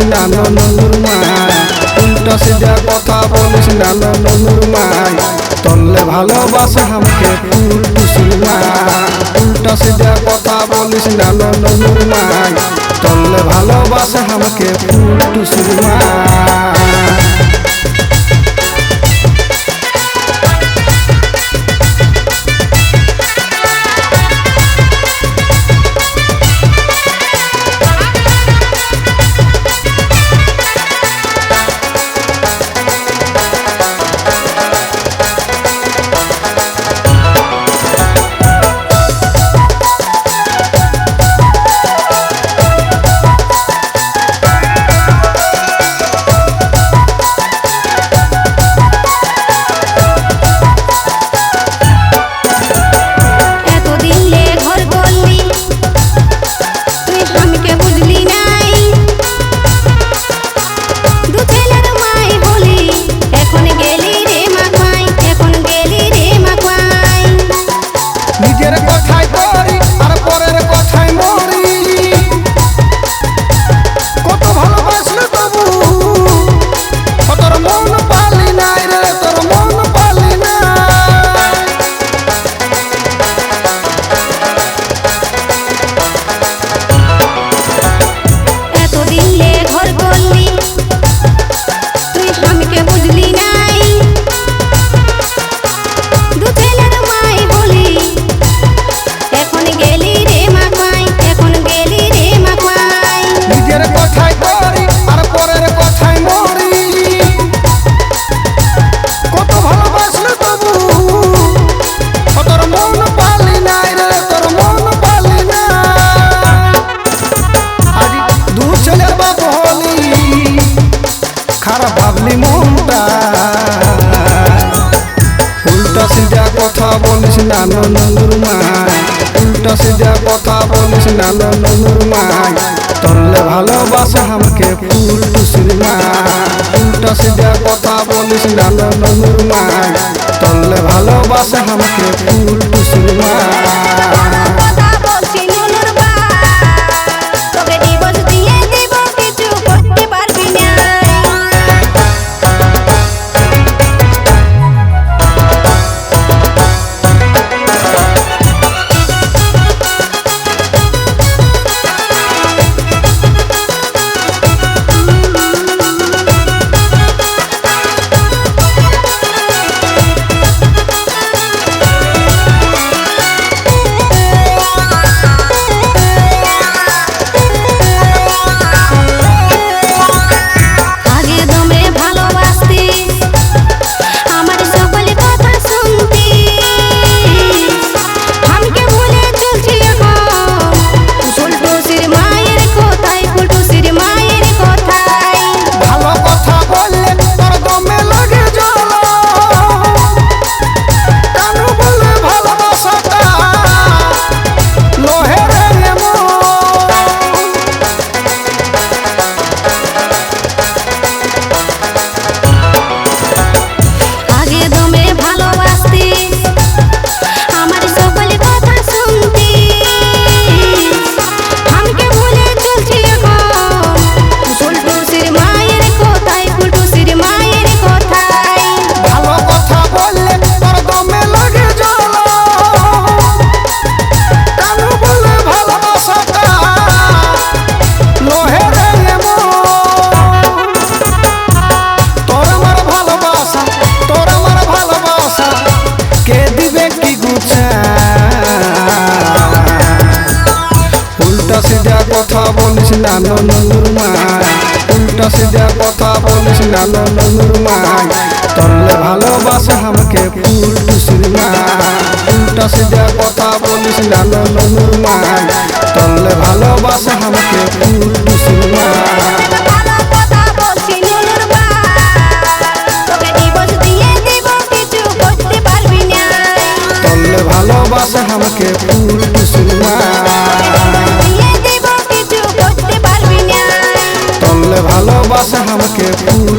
না ননুর মাই উল্টা সিধা কথা বলিস না ননুর মাই তললে ভালোবাসা আমাকে ফুল টুসুর মাই উল্টা সিধা কথা বলিস না ননুর মাই তললে ভালোবাসা আমাকে ফুল টুসুর মাই উল্টা সিধা কথা বলিস না ননুর মাই উল্টা সিধা কথা বলিস না ননুর মাই তললে ভালোবাসা আমাকে ফুল টুসুর মাই উল্টা সিধা কথা বলিস না ননুর মাই তললে ভালোবাসা আমাকে ফুল টুসুর মাই কথা বলিস না ননুর মাই উল্টা সিধা কথা বলিস না ননুর মাই তললে ভালোবাসা আমাকে ফুল টুসুর মাই উল্টা সিধা কথা বলিস না ননুর মাই তললে ভালোবাসা আমাকে ফুল টুসুর মাই তললে ভালোবাসা আমাকে ফুল টুসুর মাই তললে ভালোবাসা আমাকে ফুল